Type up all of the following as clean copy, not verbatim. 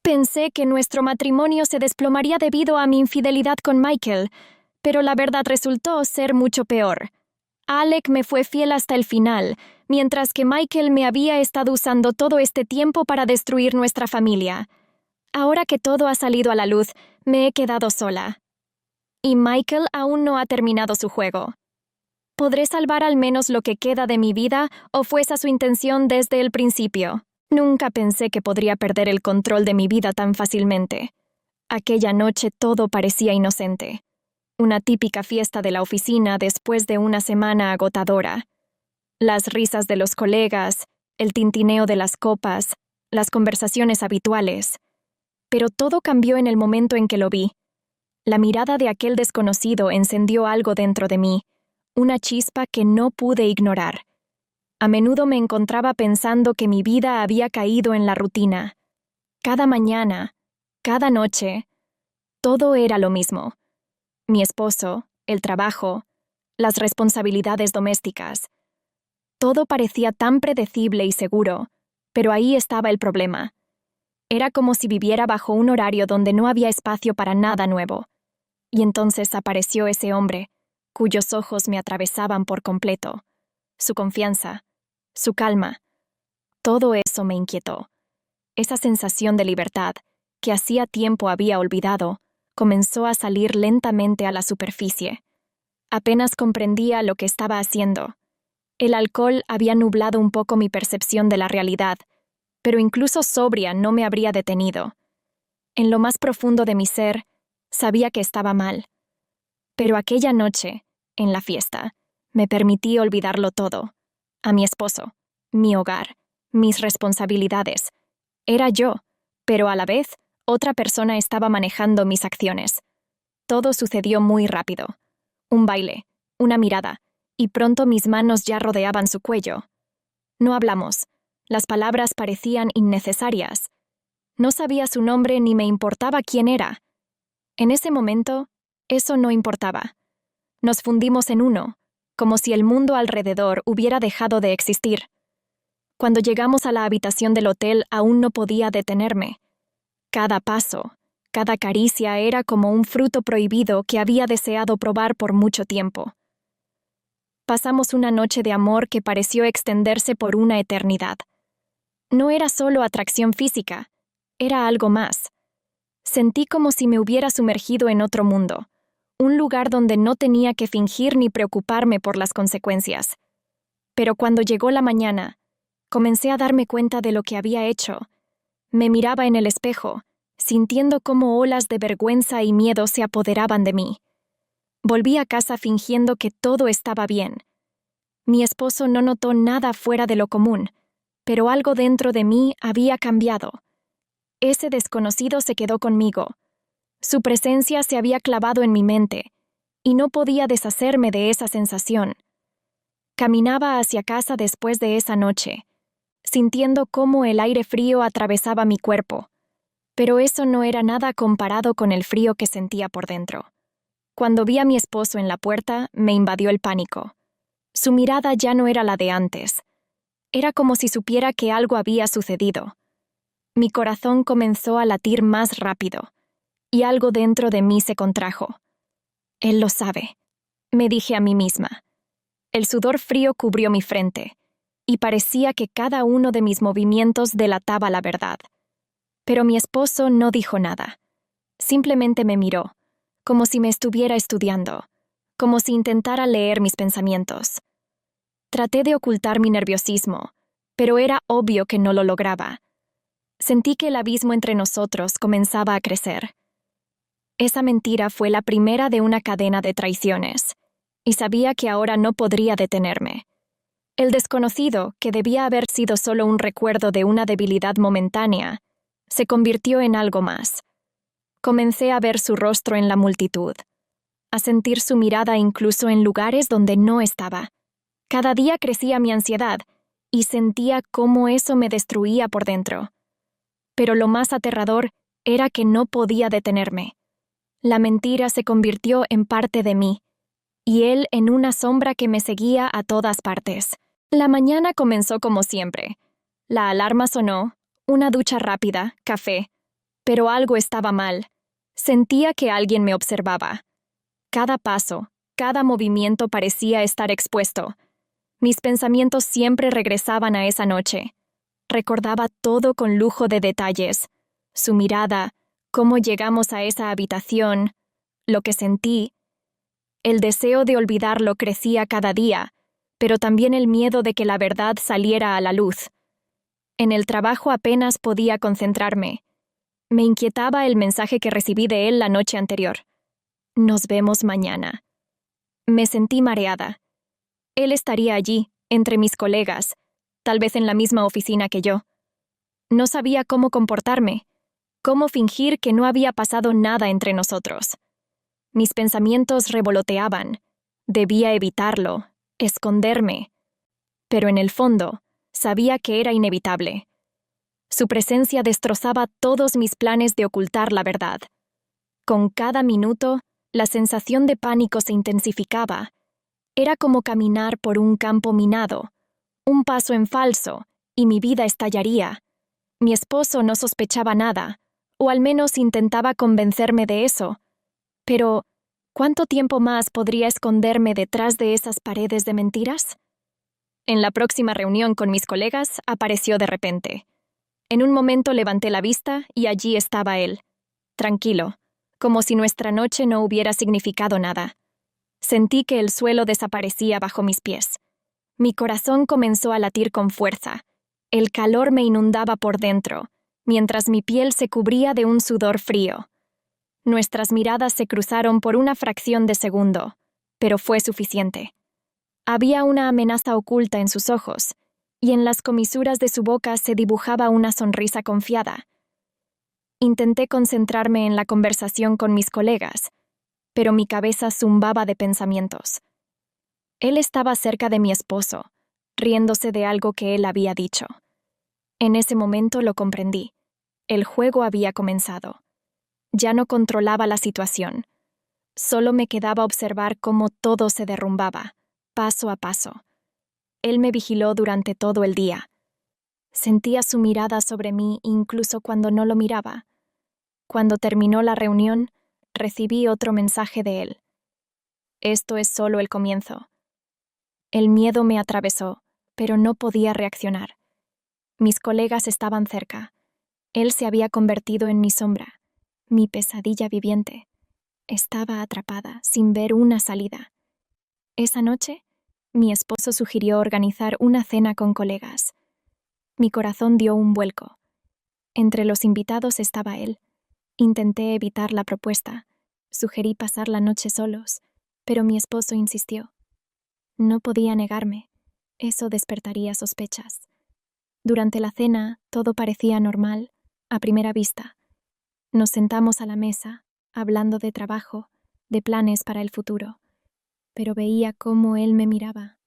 Pensé que nuestro matrimonio se desplomaría debido a mi infidelidad con Michael, pero la verdad resultó ser mucho peor. Alec me fue fiel hasta el final, mientras que Michael me había estado usando todo este tiempo para destruir nuestra familia. Ahora que todo ha salido a la luz, me he quedado sola. Y Michael aún no ha terminado su juego. ¿Podré salvar al menos lo que queda de mi vida o fue esa su intención desde el principio? Nunca pensé que podría perder el control de mi vida tan fácilmente. Aquella noche todo parecía inocente. Una típica fiesta de la oficina después de una semana agotadora. Las risas de los colegas, el tintineo de las copas, las conversaciones habituales. Pero todo cambió en el momento en que lo vi. La mirada de aquel desconocido encendió algo dentro de mí, una chispa que no pude ignorar. A menudo me encontraba pensando que mi vida había caído en la rutina. Cada mañana, cada noche, todo era lo mismo. Mi esposo, el trabajo, las responsabilidades domésticas. Todo parecía tan predecible y seguro, pero ahí estaba el problema. Era como si viviera bajo un horario donde no había espacio para nada nuevo. Y entonces apareció ese hombre, cuyos ojos me atravesaban por completo. Su confianza, su calma. Todo eso me inquietó. Esa sensación de libertad, que hacía tiempo había olvidado, comenzó a salir lentamente a la superficie. Apenas comprendía lo que estaba haciendo. El alcohol había nublado un poco mi percepción de la realidad, pero incluso sobria no me habría detenido. En lo más profundo de mi ser, sabía que estaba mal. Pero aquella noche, en la fiesta, me permití olvidarlo todo. A mi esposo, mi hogar, mis responsabilidades. Era yo, pero a la vez, otra persona estaba manejando mis acciones. Todo sucedió muy rápido. Un baile, una mirada, y pronto mis manos ya rodeaban su cuello. No hablamos. Las palabras parecían innecesarias. No sabía su nombre ni me importaba quién era. En ese momento, eso no importaba. Nos fundimos en uno, como si el mundo alrededor hubiera dejado de existir. Cuando llegamos a la habitación del hotel aún no podía detenerme. Cada paso, cada caricia era como un fruto prohibido que había deseado probar por mucho tiempo. Pasamos una noche de amor que pareció extenderse por una eternidad. No era solo atracción física, era algo más. Sentí como si me hubiera sumergido en otro mundo, un lugar donde no tenía que fingir ni preocuparme por las consecuencias. Pero cuando llegó la mañana, comencé a darme cuenta de lo que había hecho. Me miraba en el espejo, sintiendo cómo olas de vergüenza y miedo se apoderaban de mí. Volví a casa fingiendo que todo estaba bien. Mi esposo no notó nada fuera de lo común, pero algo dentro de mí había cambiado. Ese desconocido se quedó conmigo. Su presencia se había clavado en mi mente, y no podía deshacerme de esa sensación. Caminaba hacia casa después de esa noche, sintiendo cómo el aire frío atravesaba mi cuerpo, pero eso no era nada comparado con el frío que sentía por dentro. Cuando vi a mi esposo en la puerta, me invadió el pánico. Su mirada ya no era la de antes. Era como si supiera que algo había sucedido. Mi corazón comenzó a latir más rápido, y algo dentro de mí se contrajo. Él lo sabe, me dije a mí misma. El sudor frío cubrió mi frente, y parecía que cada uno de mis movimientos delataba la verdad. Pero mi esposo no dijo nada. Simplemente me miró, como si me estuviera estudiando, como si intentara leer mis pensamientos. Traté de ocultar mi nerviosismo, pero era obvio que no lo lograba. Sentí que el abismo entre nosotros comenzaba a crecer. Esa mentira fue la primera de una cadena de traiciones, y sabía que ahora no podría detenerme. El desconocido, que debía haber sido solo un recuerdo de una debilidad momentánea, se convirtió en algo más. Comencé a ver su rostro en la multitud, a sentir su mirada incluso en lugares donde no estaba. Cada día crecía mi ansiedad, y sentía cómo eso me destruía por dentro. Pero lo más aterrador era que no podía detenerme. La mentira se convirtió en parte de mí, y él en una sombra que me seguía a todas partes. La mañana comenzó como siempre. La alarma sonó, una ducha rápida, café. Pero algo estaba mal. Sentía que alguien me observaba. Cada paso, cada movimiento parecía estar expuesto. Mis pensamientos siempre regresaban a esa noche. Recordaba todo con lujo de detalles. Su mirada, cómo llegamos a esa habitación, lo que sentí. El deseo de olvidarlo crecía cada día, pero también el miedo de que la verdad saliera a la luz. En el trabajo apenas podía concentrarme. Me inquietaba el mensaje que recibí de él la noche anterior. Nos vemos mañana. Me sentí mareada. Él estaría allí, entre mis colegas, tal vez en la misma oficina que yo. No sabía cómo comportarme, cómo fingir que no había pasado nada entre nosotros. Mis pensamientos revoloteaban. Debía evitarlo, esconderme. Pero en el fondo, sabía que era inevitable. Su presencia destrozaba todos mis planes de ocultar la verdad. Con cada minuto, la sensación de pánico se intensificaba. Era como caminar por un campo minado. Un paso en falso, y mi vida estallaría. Mi esposo no sospechaba nada, o al menos intentaba convencerme de eso. Pero, ¿cuánto tiempo más podría esconderme detrás de esas paredes de mentiras? En la próxima reunión con mis colegas apareció de repente. En un momento levanté la vista y allí estaba él, tranquilo, como si nuestra noche no hubiera significado nada. Sentí que el suelo desaparecía bajo mis pies. Mi corazón comenzó a latir con fuerza. El calor me inundaba por dentro, mientras mi piel se cubría de un sudor frío. Nuestras miradas se cruzaron por una fracción de segundo, pero fue suficiente. Había una amenaza oculta en sus ojos, y en las comisuras de su boca se dibujaba una sonrisa confiada. Intenté concentrarme en la conversación con mis colegas, pero mi cabeza zumbaba de pensamientos. Él estaba cerca de mi esposo, riéndose de algo que él había dicho. En ese momento lo comprendí. El juego había comenzado. Ya no controlaba la situación. Solo me quedaba observar cómo todo se derrumbaba, paso a paso. Él me vigiló durante todo el día. Sentía su mirada sobre mí incluso cuando no lo miraba. Cuando terminó la reunión, recibí otro mensaje de él. Esto es solo el comienzo. El miedo me atravesó, pero no podía reaccionar. Mis colegas estaban cerca. Él se había convertido en mi sombra, mi pesadilla viviente. Estaba atrapada, sin ver una salida. Esa noche, mi esposo sugirió organizar una cena con colegas. Mi corazón dio un vuelco. Entre los invitados estaba él. Intenté evitar la propuesta. Sugerí pasar la noche solos, pero mi esposo insistió. No podía negarme. Eso despertaría sospechas. Durante la cena, todo parecía normal, a primera vista. Nos sentamos a la mesa, hablando de trabajo, de planes para el futuro. Pero veía cómo él me miraba.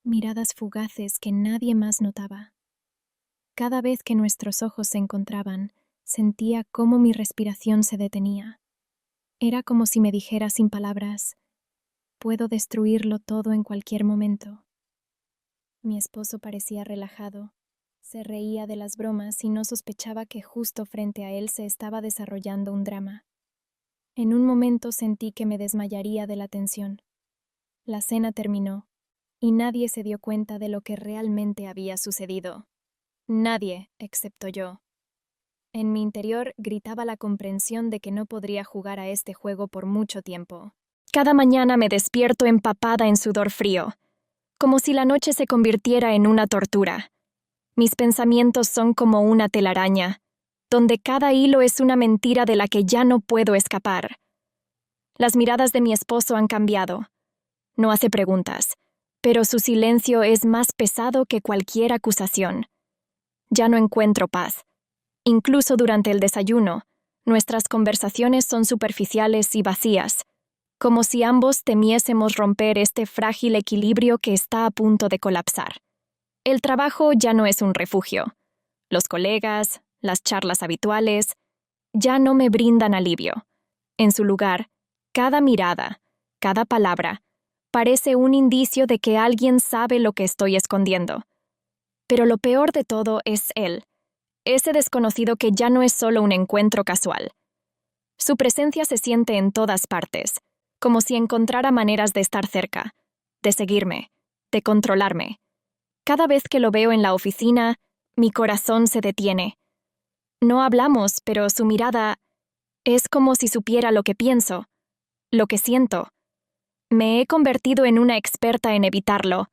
Miradas fugaces que nadie más notaba. Cada vez que nuestros ojos se encontraban, sentía cómo mi respiración se detenía. Era como si me dijera sin palabras, puedo destruirlo todo en cualquier momento. Mi esposo parecía relajado. Se reía de las bromas y no sospechaba que justo frente a él se estaba desarrollando un drama. En un momento sentí que me desmayaría de la tensión. La cena terminó, y nadie se dio cuenta de lo que realmente había sucedido. Nadie, excepto yo. En mi interior gritaba la comprensión de que no podría jugar a este juego por mucho tiempo. Cada mañana me despierto empapada en sudor frío, como si la noche se convirtiera en una tortura. Mis pensamientos son como una telaraña, donde cada hilo es una mentira de la que ya no puedo escapar. Las miradas de mi esposo han cambiado. No hace preguntas, pero su silencio es más pesado que cualquier acusación. Ya no encuentro paz. Incluso durante el desayuno, nuestras conversaciones son superficiales y vacías, como si ambos temiésemos romper este frágil equilibrio que está a punto de colapsar. El trabajo ya no es un refugio. Los colegas, las charlas habituales, ya no me brindan alivio. En su lugar, cada mirada, cada palabra, parece un indicio de que alguien sabe lo que estoy escondiendo. Pero lo peor de todo es él. ese desconocido que ya no es solo un encuentro casual. Su presencia se siente en todas partes, como si encontrara maneras de estar cerca, de seguirme, de controlarme. Cada vez que lo veo en la oficina, mi corazón se detiene. No hablamos, pero su mirada es como si supiera lo que pienso, lo que siento. Me he convertido en una experta en evitarlo,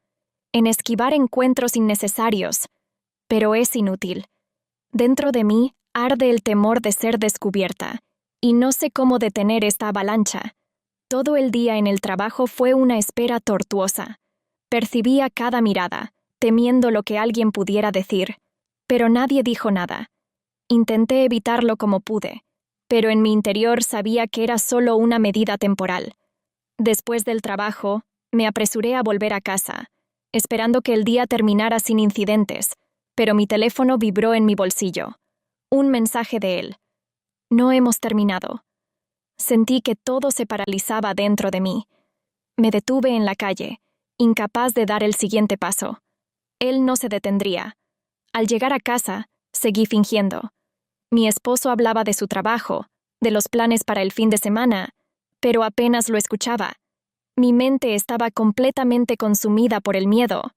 en esquivar encuentros innecesarios, pero es inútil. Dentro de mí arde el temor de ser descubierta, y no sé cómo detener esta avalancha. Todo el día en el trabajo fue una espera tortuosa. Percibía cada mirada, temiendo lo que alguien pudiera decir, pero nadie dijo nada. Intenté evitarlo como pude, pero en mi interior sabía que era solo una medida temporal. Después del trabajo, me apresuré a volver a casa, esperando que el día terminara sin incidentes, pero mi teléfono vibró en mi bolsillo. Un mensaje de él. No hemos terminado. Sentí que todo se paralizaba dentro de mí. Me detuve en la calle, incapaz de dar el siguiente paso. Él no se detendría. Al llegar a casa, seguí fingiendo. Mi esposo hablaba de su trabajo, de los planes para el fin de semana, pero apenas lo escuchaba. Mi mente estaba completamente consumida por el miedo.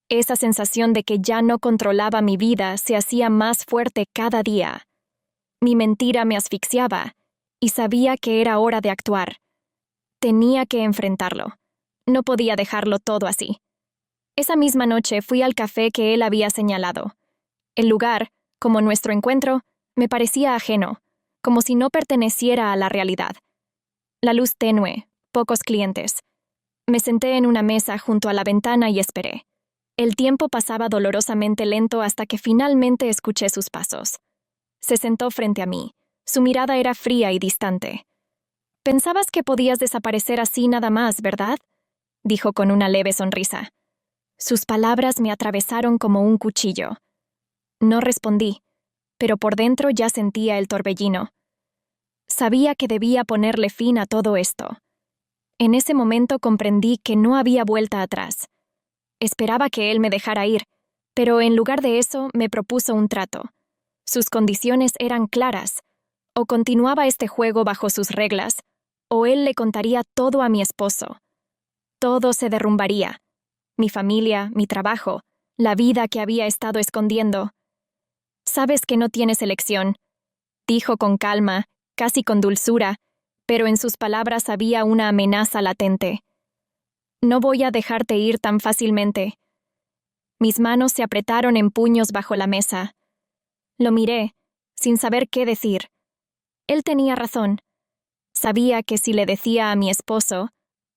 Esa sensación de que ya no controlaba mi vida se hacía más fuerte cada día. Mi mentira me asfixiaba, y sabía que era hora de actuar. Tenía que enfrentarlo. No podía dejarlo todo así. Esa misma noche fui al café que él había señalado. El lugar, como nuestro encuentro, me parecía ajeno, como si no perteneciera a la realidad. La luz tenue, pocos clientes. Me senté en una mesa junto a la ventana y esperé. El tiempo pasaba dolorosamente lento hasta que finalmente escuché sus pasos. Se sentó frente a mí. Su mirada era fría y distante. «Pensabas que podías desaparecer así nada más, ¿verdad?», dijo con una leve sonrisa. Sus palabras me atravesaron como un cuchillo. No respondí, pero por dentro ya sentía el torbellino. Sabía que debía ponerle fin a todo esto. En ese momento comprendí que no había vuelta atrás. Esperaba que él me dejara ir, pero en lugar de eso me propuso un trato. Sus condiciones eran claras. O continuaba este juego bajo sus reglas, o él le contaría todo a mi esposo. Todo se derrumbaría. Mi familia, mi trabajo, la vida que había estado escondiendo. «Sabes que no tienes elección», dijo con calma, casi con dulzura, pero en sus palabras había una amenaza latente. «No voy a dejarte ir tan fácilmente». Mis manos se apretaron en puños bajo la mesa. Lo miré, sin saber qué decir. Él tenía razón. Sabía que si le decía a mi esposo,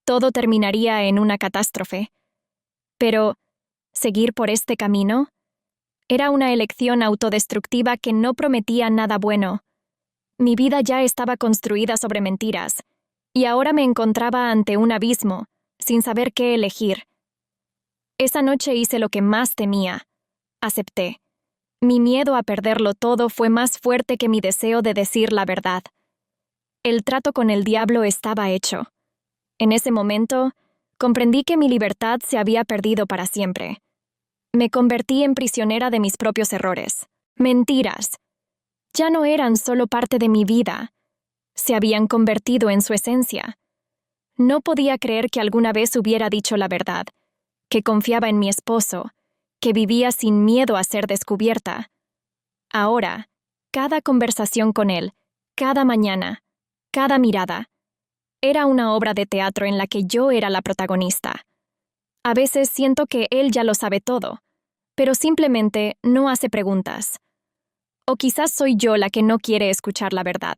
todo terminaría en una catástrofe. Pero, ¿seguir por este camino? Era una elección autodestructiva que no prometía nada bueno. Mi vida ya estaba construida sobre mentiras, y ahora me encontraba ante un abismo, sin saber qué elegir. Esa noche hice lo que más temía. Acepté. Mi miedo a perderlo todo fue más fuerte que mi deseo de decir la verdad. El trato con el diablo estaba hecho. En ese momento, comprendí que mi libertad se había perdido para siempre. Me convertí en prisionera de mis propios errores. Mentiras. Ya no eran solo parte de mi vida. Se habían convertido en su esencia. No podía creer que alguna vez hubiera dicho la verdad, que confiaba en mi esposo, que vivía sin miedo a ser descubierta. Ahora, cada conversación con él, cada mañana, cada mirada, era una obra de teatro en la que yo era la protagonista. A veces siento que él ya lo sabe todo, pero simplemente no hace preguntas. O quizás soy yo la que no quiere escuchar la verdad.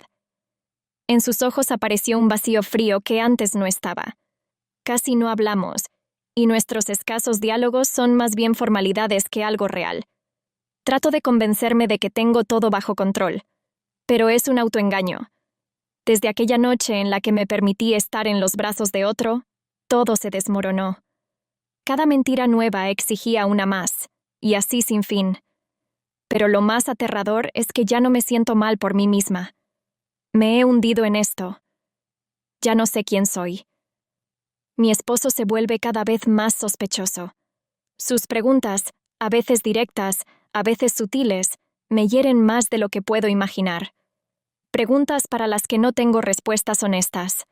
En sus ojos apareció un vacío frío que antes no estaba. Casi no hablamos, y nuestros escasos diálogos son más bien formalidades que algo real. Trato de convencerme de que tengo todo bajo control, pero es un autoengaño. Desde aquella noche en la que me permití estar en los brazos de otro, todo se desmoronó. Cada mentira nueva exigía una más, y así sin fin. Pero lo más aterrador es que ya no me siento mal por mí misma. Me he hundido en esto. Ya no sé quién soy. Mi esposo se vuelve cada vez más sospechoso. Sus preguntas, a veces directas, a veces sutiles, me hieren más de lo que puedo imaginar. Preguntas para las que no tengo respuestas honestas.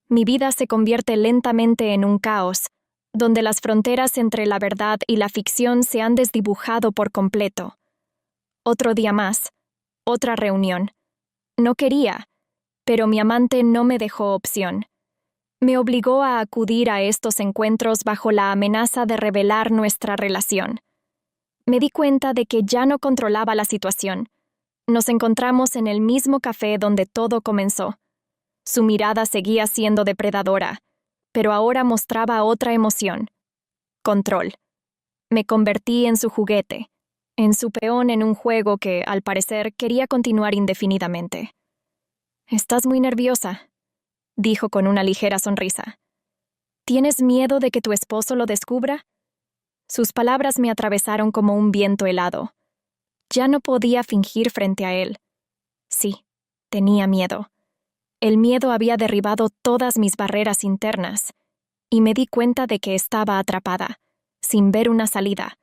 Mi vida se convierte lentamente en un caos, donde las fronteras entre la verdad y la ficción se han desdibujado por completo. Otro día más, otra reunión. No quería, pero mi amante no me dejó opción. Me obligó a acudir a estos encuentros bajo la amenaza de revelar nuestra relación. Me di cuenta de que ya no controlaba la situación. Nos encontramos en el mismo café donde todo comenzó. Su mirada seguía siendo depredadora, pero ahora mostraba otra emoción: control. Me convertí en su juguete, en su peón en un juego que, al parecer, quería continuar indefinidamente. «Estás muy nerviosa», dijo con una ligera sonrisa. «¿Tienes miedo de que tu esposo lo descubra?» Sus palabras me atravesaron como un viento helado. Ya no podía fingir frente a él. Sí, tenía miedo. El miedo había derribado todas mis barreras internas, y me di cuenta de que estaba atrapada, sin ver una salida.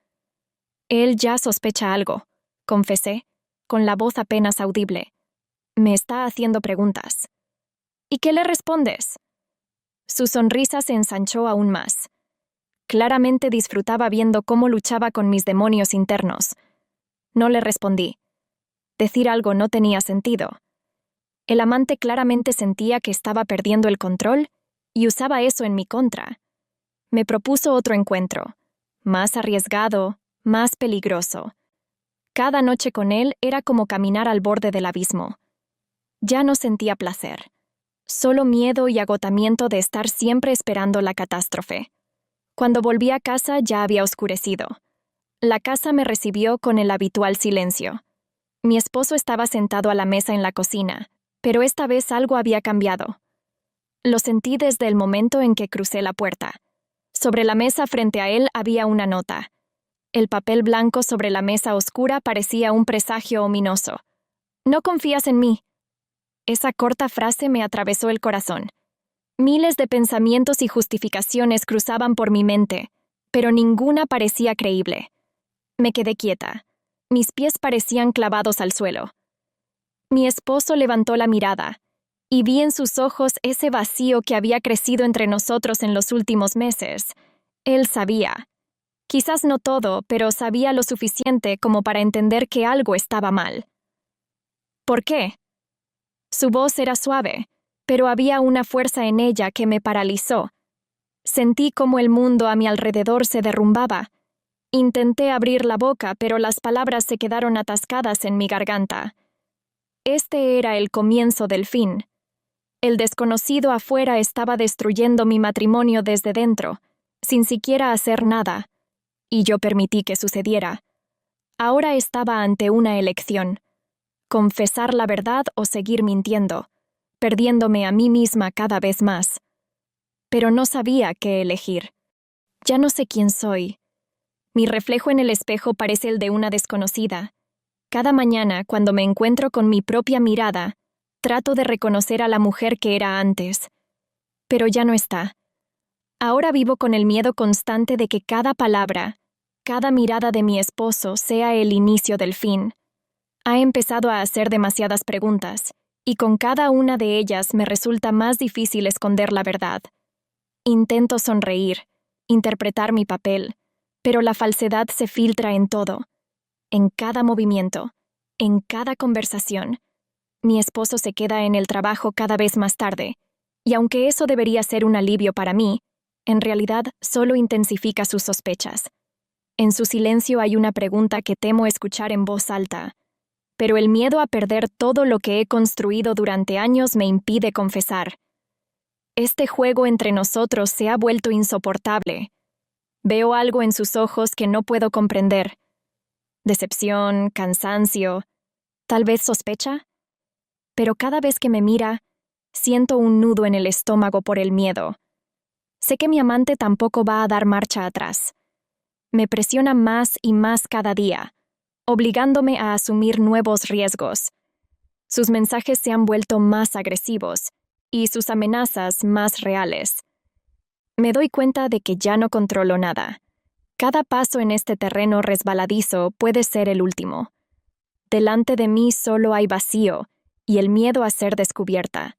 Él ya sospecha algo, confesé, con la voz apenas audible. Me está haciendo preguntas. ¿Y qué le respondes? Su sonrisa se ensanchó aún más. Claramente disfrutaba viendo cómo luchaba con mis demonios internos. No le respondí. Decir algo no tenía sentido. El amante claramente sentía que estaba perdiendo el control y usaba eso en mi contra. Me propuso otro encuentro, más arriesgado, más peligroso. Cada noche con él era como caminar al borde del abismo. Ya no sentía placer, solo miedo y agotamiento de estar siempre esperando la catástrofe. Cuando volví a casa ya había oscurecido. La casa me recibió con el habitual silencio. Mi esposo estaba sentado a la mesa en la cocina, pero esta vez algo había cambiado. Lo sentí desde el momento en que crucé la puerta. Sobre la mesa frente a él había una nota. El papel blanco sobre la mesa oscura parecía un presagio ominoso. «No confías en mí». Esa corta frase me atravesó el corazón. Miles de pensamientos y justificaciones cruzaban por mi mente, pero ninguna parecía creíble. Me quedé quieta. Mis pies parecían clavados al suelo. Mi esposo levantó la mirada, y vi en sus ojos ese vacío que había crecido entre nosotros en los últimos meses. Él sabía. Quizás no todo, pero sabía lo suficiente como para entender que algo estaba mal. ¿Por qué? Su voz era suave, pero había una fuerza en ella que me paralizó. Sentí como el mundo a mi alrededor se derrumbaba. Intenté abrir la boca, pero las palabras se quedaron atascadas en mi garganta. Este era el comienzo del fin. El desconocido afuera estaba destruyendo mi matrimonio desde dentro, sin siquiera hacer nada, y yo permití que sucediera. Ahora estaba ante una elección: confesar la verdad o seguir mintiendo, perdiéndome a mí misma cada vez más. Pero no sabía qué elegir. Ya no sé quién soy. Mi reflejo en el espejo parece el de una desconocida. Cada mañana, cuando me encuentro con mi propia mirada, trato de reconocer a la mujer que era antes. Pero ya no está. Ahora vivo con el miedo constante de que cada palabra, cada mirada de mi esposo sea el inicio del fin. Ha empezado a hacer demasiadas preguntas, y con cada una de ellas me resulta más difícil esconder la verdad. Intento sonreír, interpretar mi papel, pero la falsedad se filtra en todo. En cada movimiento, en cada conversación. Mi esposo se queda en el trabajo cada vez más tarde, y aunque eso debería ser un alivio para mí, en realidad solo intensifica sus sospechas. En su silencio hay una pregunta que temo escuchar en voz alta, pero el miedo a perder todo lo que he construido durante años me impide confesar. Este juego entre nosotros se ha vuelto insoportable. Veo algo en sus ojos que no puedo comprender. Decepción, cansancio, tal vez sospecha. Pero cada vez que me mira, siento un nudo en el estómago por el miedo. Sé que mi amante tampoco va a dar marcha atrás. Me presiona más y más cada día, obligándome a asumir nuevos riesgos. Sus mensajes se han vuelto más agresivos y sus amenazas más reales. Me doy cuenta de que ya no controlo nada. Cada paso en este terreno resbaladizo puede ser el último. Delante de mí solo hay vacío y el miedo a ser descubierta.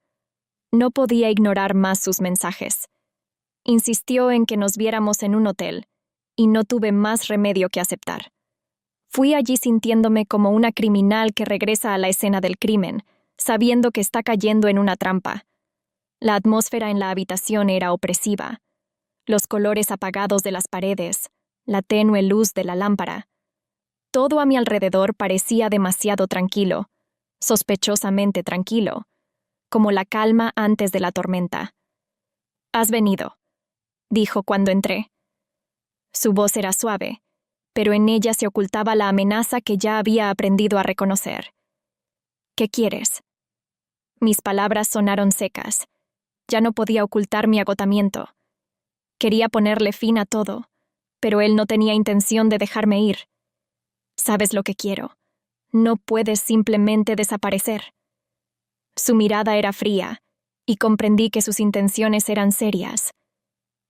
No podía ignorar más sus mensajes. Insistió en que nos viéramos en un hotel, y no tuve más remedio que aceptar. Fui allí sintiéndome como una criminal que regresa a la escena del crimen, sabiendo que está cayendo en una trampa. La atmósfera en la habitación era opresiva. Los colores apagados de las paredes, la tenue luz de la lámpara. Todo a mi alrededor parecía demasiado tranquilo, sospechosamente tranquilo, como la calma antes de la tormenta. «Has venido», dijo cuando entré. Su voz era suave, pero en ella se ocultaba la amenaza que ya había aprendido a reconocer. «¿Qué quieres?» Mis palabras sonaron secas. Ya no podía ocultar mi agotamiento. Quería ponerle fin a todo, pero él no tenía intención de dejarme ir. «¿Sabes lo que quiero? No puedes simplemente desaparecer». Su mirada era fría, y comprendí que sus intenciones eran serias.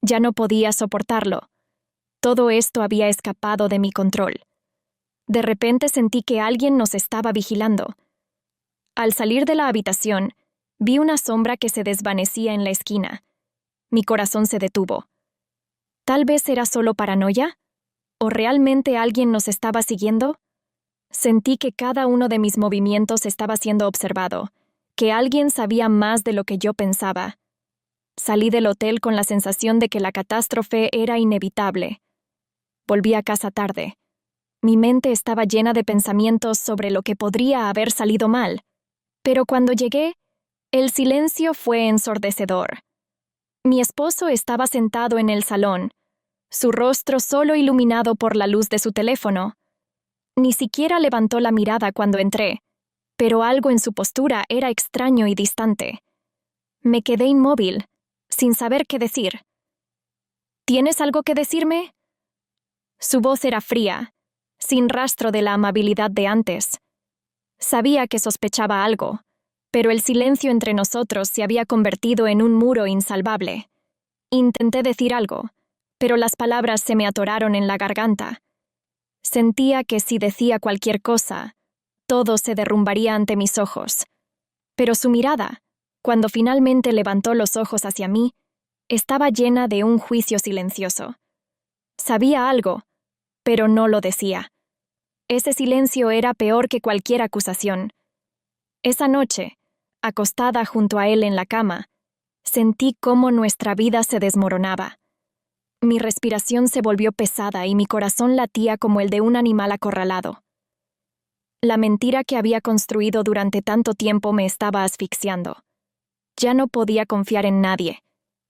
Ya no podía soportarlo. Todo esto había escapado de mi control. De repente sentí que alguien nos estaba vigilando. Al salir de la habitación, vi una sombra que se desvanecía en la esquina. Mi corazón se detuvo. ¿Tal vez era solo paranoia? ¿O realmente alguien nos estaba siguiendo? Sentí que cada uno de mis movimientos estaba siendo observado, que alguien sabía más de lo que yo pensaba. Salí del hotel con la sensación de que la catástrofe era inevitable. Volví a casa tarde. Mi mente estaba llena de pensamientos sobre lo que podría haber salido mal. Pero cuando llegué, el silencio fue ensordecedor. Mi esposo estaba sentado en el salón, su rostro solo iluminado por la luz de su teléfono. Ni siquiera levantó la mirada cuando entré, pero algo en su postura era extraño y distante. Me quedé inmóvil, sin saber qué decir. «¿Tienes algo que decirme?» Su voz era fría, sin rastro de la amabilidad de antes. Sabía que sospechaba algo, pero el silencio entre nosotros se había convertido en un muro insalvable. Intenté decir algo, pero las palabras se me atoraron en la garganta. Sentía que si decía cualquier cosa, todo se derrumbaría ante mis ojos. Pero su mirada, cuando finalmente levantó los ojos hacia mí, estaba llena de un juicio silencioso. Sabía algo, pero no lo decía. Ese silencio era peor que cualquier acusación. Esa noche, acostada junto a él en la cama, sentí cómo nuestra vida se desmoronaba. Mi respiración se volvió pesada y mi corazón latía como el de un animal acorralado. La mentira que había construido durante tanto tiempo me estaba asfixiando. Ya no podía confiar en nadie,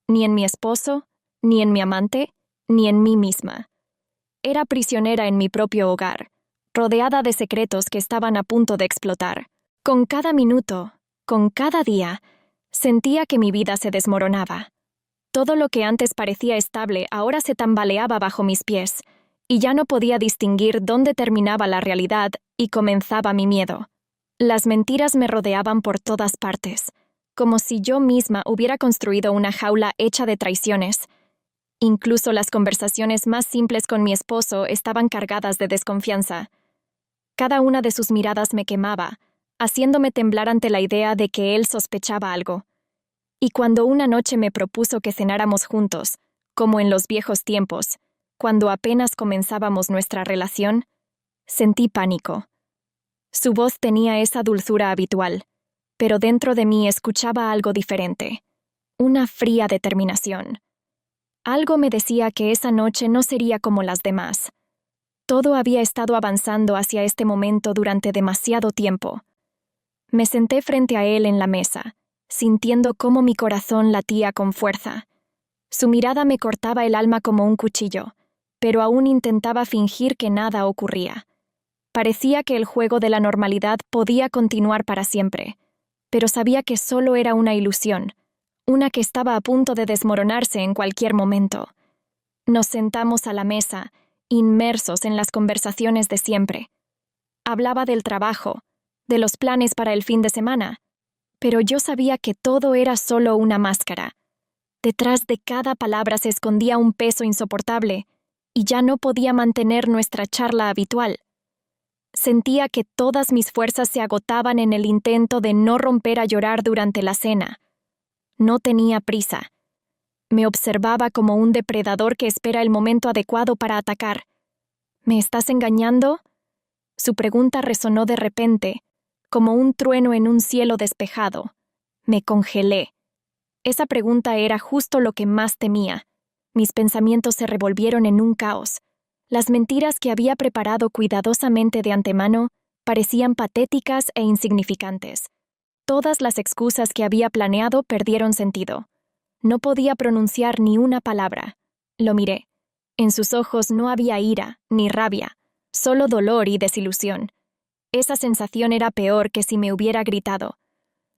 ni en mi esposo, ni en mi amante, ni en mí misma. Era prisionera en mi propio hogar, rodeada de secretos que estaban a punto de explotar. Con cada minuto, con cada día, sentía que mi vida se desmoronaba. Todo lo que antes parecía estable ahora se tambaleaba bajo mis pies, y ya no podía distinguir dónde terminaba la realidad y comenzaba mi miedo. Las mentiras me rodeaban por todas partes, como si yo misma hubiera construido una jaula hecha de traiciones. Incluso las conversaciones más simples con mi esposo estaban cargadas de desconfianza. Cada una de sus miradas me quemaba, haciéndome temblar ante la idea de que él sospechaba algo. Y cuando una noche me propuso que cenáramos juntos, como en los viejos tiempos, cuando apenas comenzábamos nuestra relación, sentí pánico. Su voz tenía esa dulzura habitual, pero dentro de mí escuchaba algo diferente, una fría determinación. Algo me decía que esa noche no sería como las demás. Todo había estado avanzando hacia este momento durante demasiado tiempo. Me senté frente a él en la mesa, sintiendo cómo mi corazón latía con fuerza. Su mirada me cortaba el alma como un cuchillo, pero aún intentaba fingir que nada ocurría. Parecía que el juego de la normalidad podía continuar para siempre, pero sabía que solo era una ilusión, una que estaba a punto de desmoronarse en cualquier momento. Nos sentamos a la mesa, inmersos en las conversaciones de siempre. Hablaba del trabajo, de los planes para el fin de semana, pero yo sabía que todo era solo una máscara. Detrás de cada palabra se escondía un peso insoportable, y ya no podía mantener nuestra charla habitual. Sentía que todas mis fuerzas se agotaban en el intento de no romper a llorar durante la cena. No tenía prisa. Me observaba como un depredador que espera el momento adecuado para atacar. ¿Me estás engañando? Su pregunta resonó de repente, como un trueno en un cielo despejado. Me congelé. Esa pregunta era justo lo que más temía. Mis pensamientos se revolvieron en un caos. Las mentiras que había preparado cuidadosamente de antemano parecían patéticas e insignificantes. Todas las excusas que había planeado perdieron sentido. No podía pronunciar ni una palabra. Lo miré. En sus ojos no había ira ni rabia, solo dolor y desilusión. Esa sensación era peor que si me hubiera gritado.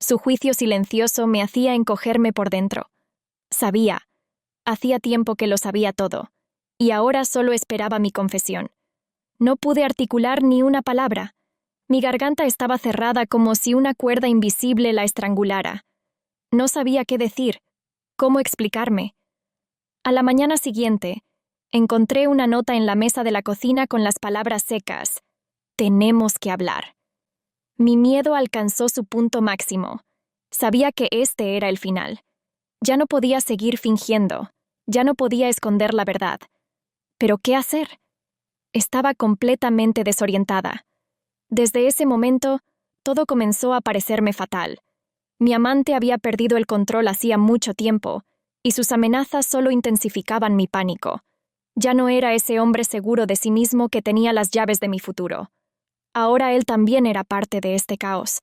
Su juicio silencioso me hacía encogerme por dentro. Sabía. Hacía tiempo que lo sabía todo, y ahora solo esperaba mi confesión. No pude articular ni una palabra. Mi garganta estaba cerrada como si una cuerda invisible la estrangulara. No sabía qué decir, cómo explicarme. A la mañana siguiente, encontré una nota en la mesa de la cocina con las palabras secas: «Tenemos que hablar». Mi miedo alcanzó su punto máximo. Sabía que este era el final. Ya no podía seguir fingiendo, ya no podía esconder la verdad. ¿Pero qué hacer? Estaba completamente desorientada. Desde ese momento, todo comenzó a parecerme fatal. Mi amante había perdido el control hacía mucho tiempo, y sus amenazas solo intensificaban mi pánico. Ya no era ese hombre seguro de sí mismo que tenía las llaves de mi futuro. Ahora él también era parte de este caos.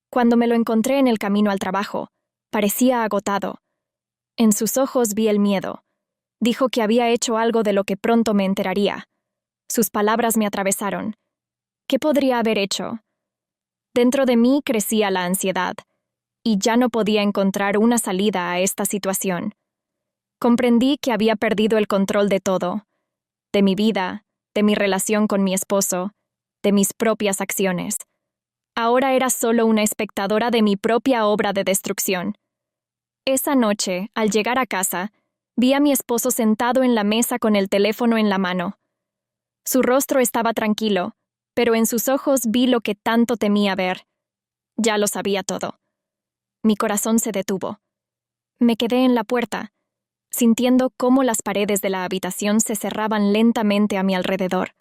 Cuando me lo encontré en el camino al trabajo, parecía agotado. En sus ojos vi el miedo. Dijo que había hecho algo de lo que pronto me enteraría. Sus palabras me atravesaron. ¿Qué podría haber hecho? Dentro de mí crecía la ansiedad, y ya no podía encontrar una salida a esta situación. Comprendí que había perdido el control de todo, de mi vida, de mi relación con mi esposo, de mis propias acciones. Ahora era solo una espectadora de mi propia obra de destrucción. Esa noche, al llegar a casa, vi a mi esposo sentado en la mesa con el teléfono en la mano. Su rostro estaba tranquilo, pero en sus ojos vi lo que tanto temía ver. Ya lo sabía todo. Mi corazón se detuvo. Me quedé en la puerta, sintiendo cómo las paredes de la habitación se cerraban lentamente a mi alrededor.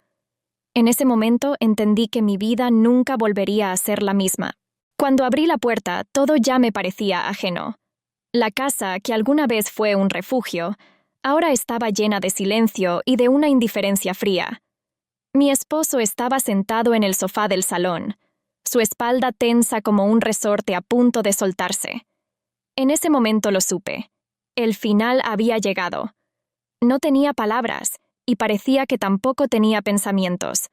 En ese momento entendí que mi vida nunca volvería a ser la misma. Cuando abrí la puerta, todo ya me parecía ajeno. La casa, que alguna vez fue un refugio, ahora estaba llena de silencio y de una indiferencia fría. Mi esposo estaba sentado en el sofá del salón, su espalda tensa como un resorte a punto de soltarse. En ese momento lo supe. El final había llegado. No tenía palabras, y parecía que tampoco tenía pensamientos.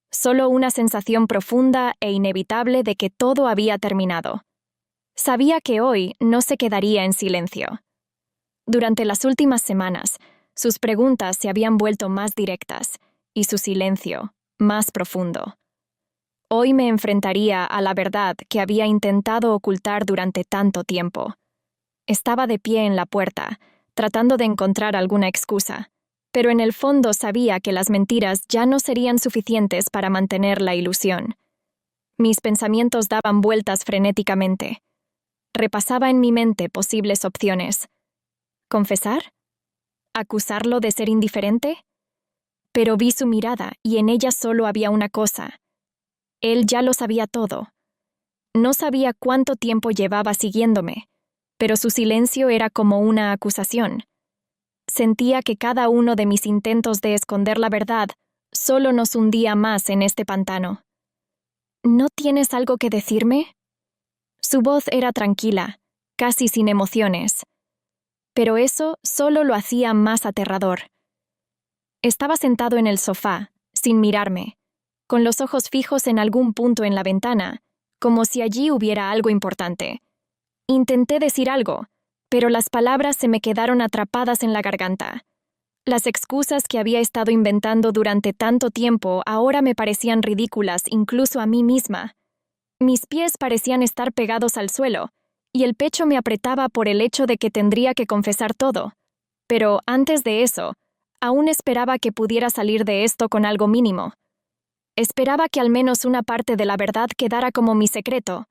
Solo una sensación profunda e inevitable de que todo había terminado. Sabía que hoy no se quedaría en silencio. Durante las últimas semanas, sus preguntas se habían vuelto más directas, y su silencio más profundo. Hoy me enfrentaría a la verdad que había intentado ocultar durante tanto tiempo. Estaba de pie en la puerta, tratando de encontrar alguna excusa, pero en el fondo sabía que las mentiras ya no serían suficientes para mantener la ilusión. Mis pensamientos daban vueltas frenéticamente. Repasaba en mi mente posibles opciones. ¿Confesar? ¿Acusarlo de ser indiferente? Pero vi su mirada y en ella solo había una cosa. Él ya lo sabía todo. No sabía cuánto tiempo llevaba siguiéndome, pero su silencio era como una acusación. Sentía que cada uno de mis intentos de esconder la verdad solo nos hundía más en este pantano. ¿No tienes algo que decirme? Su voz era tranquila, casi sin emociones. Pero eso solo lo hacía más aterrador. Estaba sentado en el sofá, sin mirarme, con los ojos fijos en algún punto en la ventana, como si allí hubiera algo importante. Intenté decir algo, pero las palabras se me quedaron atrapadas en la garganta. Las excusas que había estado inventando durante tanto tiempo ahora me parecían ridículas incluso a mí misma. Mis pies parecían estar pegados al suelo, y el pecho me apretaba por el hecho de que tendría que confesar todo. Pero antes de eso, aún esperaba que pudiera salir de esto con algo mínimo. Esperaba que al menos una parte de la verdad quedara como mi secreto.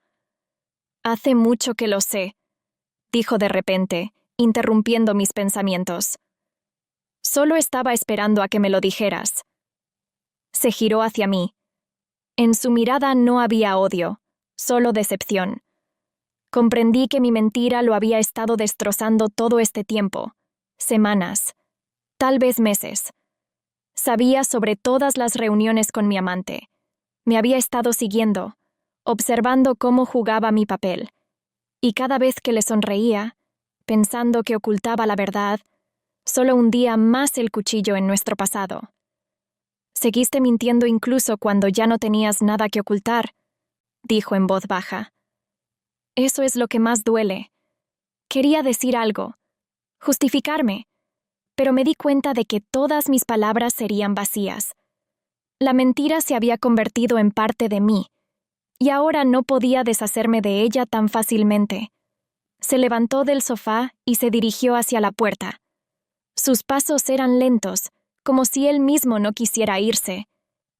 Hace mucho que lo sé, dijo de repente, interrumpiendo mis pensamientos. Solo estaba esperando a que me lo dijeras. Se giró hacia mí. En su mirada no había odio, solo decepción. Comprendí que mi mentira lo había estado destrozando todo este tiempo, semanas, tal vez meses. Sabía sobre todas las reuniones con mi amante. Me había estado siguiendo, observando cómo jugaba mi papel. Y cada vez que le sonreía, pensando que ocultaba la verdad, solo hundía más el cuchillo en nuestro pasado. Seguiste mintiendo incluso cuando ya no tenías nada que ocultar, dijo en voz baja. Eso es lo que más duele. Quería decir algo, justificarme, pero me di cuenta de que todas mis palabras serían vacías. La mentira se había convertido en parte de mí, y ahora no podía deshacerme de ella tan fácilmente. Se levantó del sofá y se dirigió hacia la puerta. Sus pasos eran lentos, como si él mismo no quisiera irse,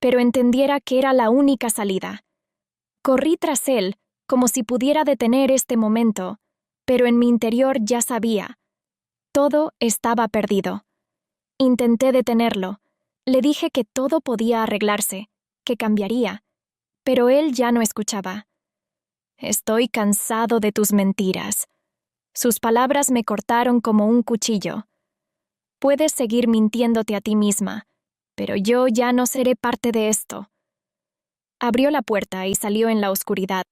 pero entendiera que era la única salida. Corrí tras él, como si pudiera detener este momento, pero en mi interior ya sabía. Todo estaba perdido. Intenté detenerlo. Le dije que todo podía arreglarse, que cambiaría, pero él ya no escuchaba. Estoy cansado de tus mentiras. Sus palabras me cortaron como un cuchillo. Puedes seguir mintiéndote a ti misma, pero yo ya no seré parte de esto. Abrió la puerta y salió en la oscuridad.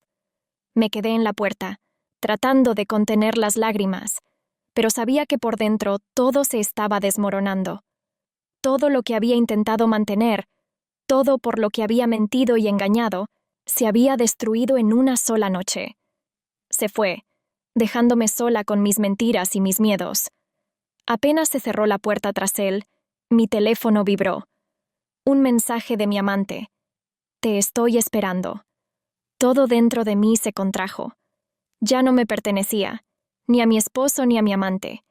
Me quedé en la puerta, tratando de contener las lágrimas, pero sabía que por dentro todo se estaba desmoronando. Todo lo que había intentado mantener, todo por lo que había mentido y engañado, se había destruido en una sola noche. Se fue, dejándome sola con mis mentiras y mis miedos. Apenas se cerró la puerta tras él, mi teléfono vibró. Un mensaje de mi amante. Te estoy esperando. Todo dentro de mí se contrajo. Ya no me pertenecía, ni a mi esposo ni a mi amante.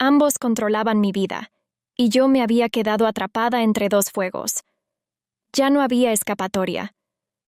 Ambos controlaban mi vida, y yo me había quedado atrapada entre dos fuegos. Ya no había escapatoria.